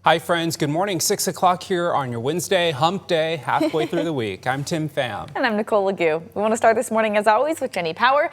Hi friends, good morning. 6 o'clock here on your Wednesday, hump day, halfway through the week. I'm Tim Pham. And I'm Nicole Legue. We want to start this morning, as always, with Jenny Power.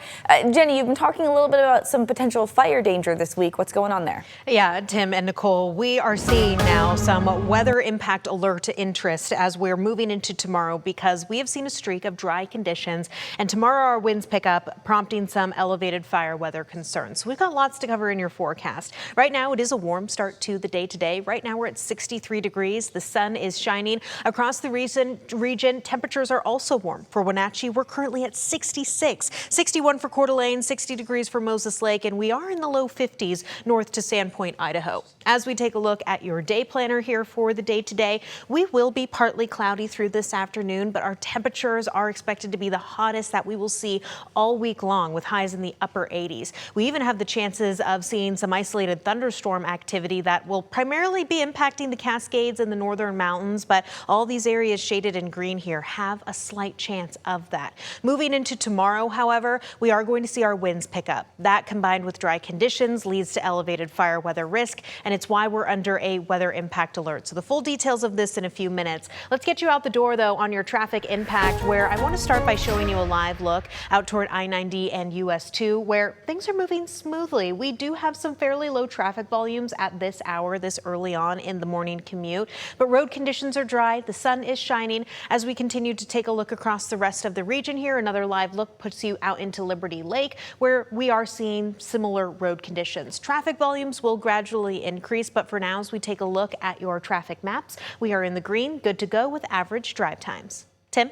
Jenny, you've been talking a little bit about some potential fire danger this week. What's going on there? Yeah, Tim and Nicole, we are seeing now some weather impact alert interest as we're moving into tomorrow because we have seen a streak of dry conditions. And tomorrow our winds pick up, prompting some elevated fire weather concerns. So we've got lots to cover in your forecast. Right now, it is a warm start to the day today. Right now, we're at 63 degrees. The sun is shining across the region. Temperatures are also warm. For Wenatchee, we're currently at 66, 61 for Coeur d'Alene, 60 degrees for Moses Lake, and we are in the low 50s north to Sandpoint, Idaho. As we take a look at your day planner here for the day today, we will be partly cloudy through this afternoon, but our temperatures are expected to be the hottest that we will see all week long, with highs in the upper 80s. We even have the chances of seeing some isolated thunderstorm activity that will primarily be impacting the Cascades and the northern mountains, but all these areas shaded in green here have a slight chance of that. Moving into tomorrow, however, we are going to see our winds pick up. That, combined with dry conditions, leads to elevated fire weather risk, and it's why we're under a weather impact alert. So the full details of this in a few minutes. Let's get you out the door, though, on your traffic impact, where I want to start by showing you a live look out toward I-90 and US 2, where things are moving smoothly. We do have some fairly low traffic volumes at this hour, this early on in the morning commute, but road conditions are dry. The sun is shining. As we continue to take a look across the rest of the region here, another live look puts you out into Liberty Lake, where we are seeing similar road conditions. Traffic volumes will gradually increase, but for now, as we take a look at your traffic maps, we are in the green, good to go with average drive times. Tim?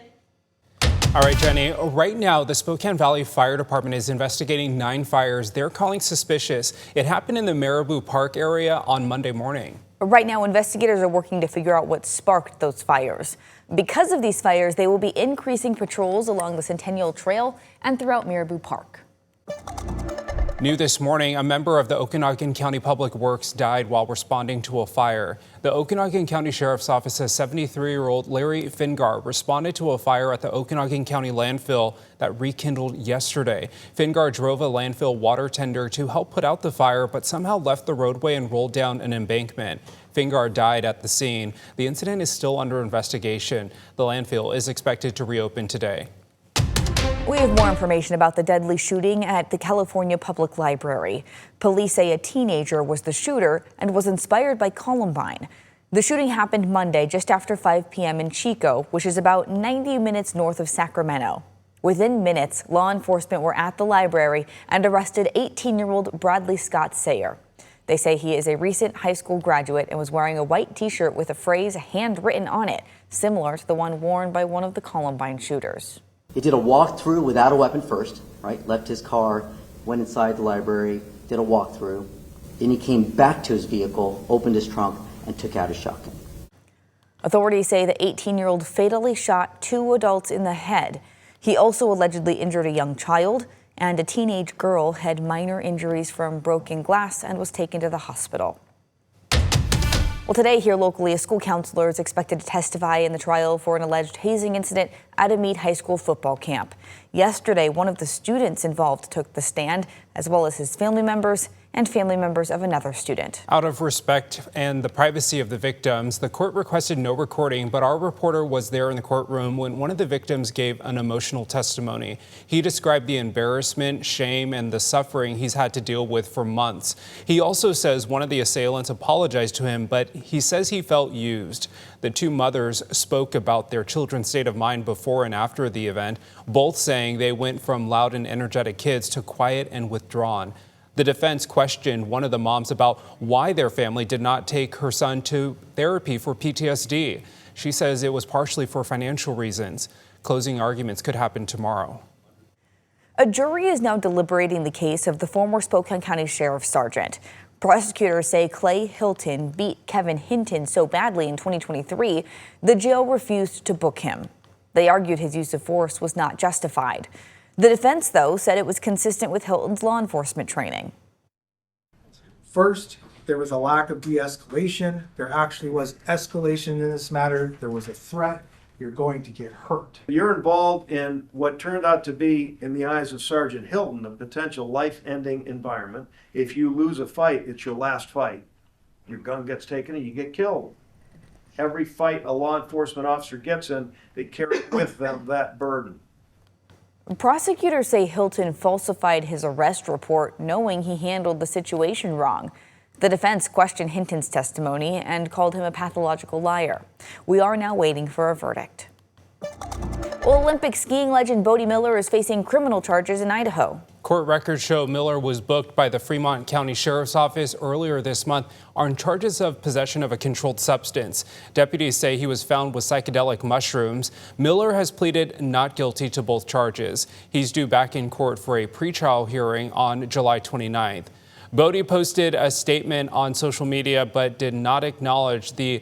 All right, Jenny, right now the Spokane Valley Fire Department is investigating 9 fires they're calling suspicious. It happened in the Marabou Park area on Monday morning. Right now, investigators are working to figure out what sparked those fires. Because of these fires, they will be increasing patrols along the Centennial Trail and throughout Marabou Park. New this morning, a member of the Okanagan County Public Works died while responding to a fire. The Okanagan County Sheriff's Office says 73-year-old Larry Fingar responded to a fire at the Okanagan County landfill that rekindled yesterday. Fingar drove a landfill water tender to help put out the fire, but somehow left the roadway and rolled down an embankment. Fingar died at the scene. The incident is still under investigation. The landfill is expected to reopen today. We have more information about the deadly shooting at the California Public Library. Police say a teenager was the shooter and was inspired by Columbine. The shooting happened Monday just after 5 p.m. in Chico, which is about 90 minutes north of Sacramento. Within minutes, law enforcement were at the library and arrested 18-year-old Bradley Scott Sayer. They say he is a recent high school graduate and was wearing a white T-shirt with a phrase handwritten on it, similar to the one worn by one of the Columbine shooters. He did a walkthrough without a weapon first, right? Left his car, went inside the library, did a walkthrough. Then he came back to his vehicle, opened his trunk, and took out his shotgun. Authorities say the 18-year-old fatally shot 2 adults in the head. He also allegedly injured a young child, and a teenage girl had minor injuries from broken glass and was taken to the hospital. Well, today here locally, a school counselor is expected to testify in the trial for an alleged hazing incident at a Meade High School football camp. Yesterday, one of the students involved took the stand, as well as his family members and family members of another student. Out of respect and the privacy of the victims, the court requested no recording, but our reporter was there in the courtroom when one of the victims gave an emotional testimony. He described the embarrassment, shame, and the suffering he's had to deal with for months. He also says one of the assailants apologized to him, but he says he felt used. The 2 mothers spoke about their children's state of mind before and after the event, both saying they went from loud and energetic kids to quiet and withdrawn. The defense questioned one of the moms about why their family did not take her son to therapy for PTSD. She says it was partially for financial reasons. Closing arguments could happen tomorrow. A jury is now deliberating the case of the former Spokane County Sheriff's Sergeant. Prosecutors say Clay Hilton beat Kevin Hinton so badly in 2023, the jail refused to book him. They argued his use of force was not justified. The defense, though, said it was consistent with Hilton's law enforcement training. First, there was a lack of de-escalation. There actually was escalation in this matter. There was a threat. You're going to get hurt. You're involved in what turned out to be, in the eyes of Sergeant Hilton, a potential life-ending environment. If you lose a fight, it's your last fight. your gun gets taken and you get killed. Every fight a law enforcement officer gets in, they carry with them that burden. Prosecutors say Hilton falsified his arrest report, knowing he handled the situation wrong. The defense questioned Hinton's testimony and called him a pathological liar. We are now waiting for a verdict. Olympic skiing legend Bode Miller is facing criminal charges in Idaho. Court records show Miller was booked by the Fremont County Sheriff's Office earlier this month on charges of possession of a controlled substance. Deputies say he was found with psychedelic mushrooms. Miller has pleaded not guilty to both charges. He's due back in court for a pretrial hearing on July 29th. Bode posted a statement on social media but did not acknowledge the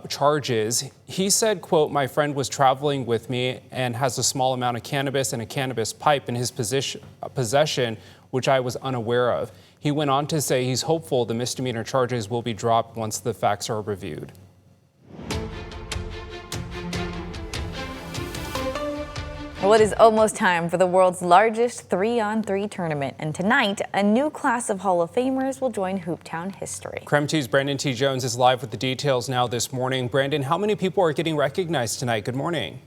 charges. He said, quote, "My friend was traveling with me and has a small amount of cannabis and a cannabis pipe in his possession, which I was unaware of." He went on to say he's hopeful the misdemeanor charges will be dropped once the facts are reviewed. Well, it is almost time for the world's largest 3-on-3 tournament, and tonight, a new class of Hall of Famers will join Hooptown history. KREM 2's Brandon T. Jones is live with the details now this morning. Brandon, how many people are getting recognized tonight? Good morning.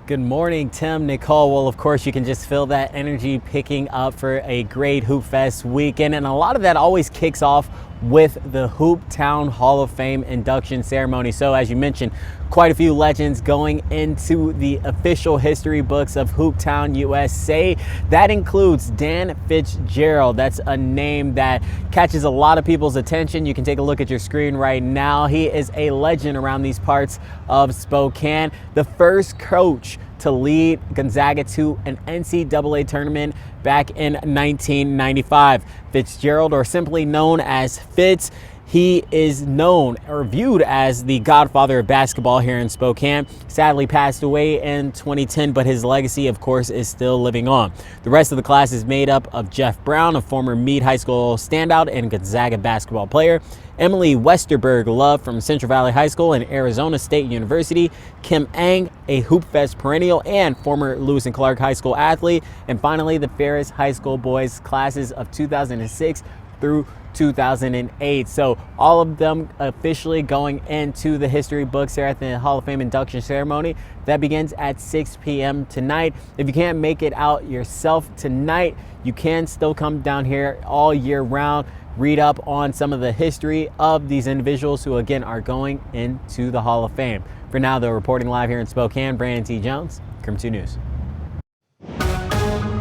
Good morning, Tim, Nicole. Well, of course, you can just feel that energy picking up for a great Hoop Fest weekend, and a lot of that always kicks off with the Hooptown Hall of Fame induction ceremony. So as you mentioned, quite a few legends going into the official history books of Hooptown, USA. That includes Dan Fitzgerald. That's a name that catches a lot of people's attention. You can take a look at your screen right now. He is a legend around these parts of Spokane. The first coach to lead Gonzaga to an NCAA tournament back in 1995. Fitzgerald, or simply known as Fitz, he is known or viewed as the godfather of basketball here in Spokane. Sadly passed away in 2010, but his legacy, of course, is still living on. The rest of the class is made up of Jeff Brown, a former Meade High School standout and Gonzaga basketball player, Emily Westerberg Love from Central Valley High School and Arizona State University, Kim Ang, a Hoop Fest perennial and former Lewis and Clark High School athlete, and finally the Ferris High School boys classes of 2006 through 2008. So all of them officially going into the history books here at the Hall of Fame induction ceremony. That begins at 6 p.m. tonight. If you can't make it out yourself tonight, you can still come down here all year round, read up on some of the history of these individuals who again are going into the Hall of Fame. For now, though, reporting live here in Spokane, Brandon T. Jones, KREM 2 News.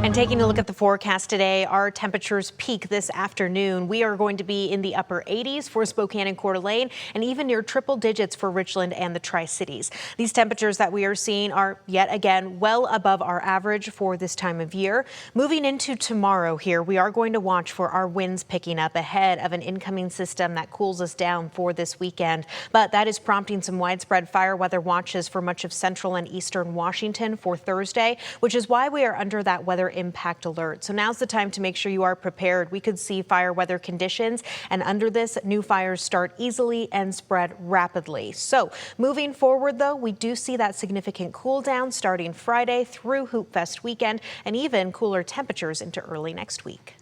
And taking a look at the forecast today, our temperatures peak this afternoon. We are going to be in the upper 80s for Spokane and Coeur d'Alene, and even near triple digits for Richland and the Tri-Cities. These temperatures that we are seeing are yet again well above our average for this time of year. Moving into tomorrow here, we are going to watch for our winds picking up ahead of an incoming system that cools us down for this weekend. But that is prompting some widespread fire weather watches for much of central and eastern Washington for Thursday, which is why we are under that weather impact alert. So now's the time to make sure you are prepared. We could see fire weather conditions, and under this, new fires start easily and spread rapidly. So moving forward, though, we do see that significant cool down starting Friday through Hoop Fest weekend, and even cooler temperatures into early next week.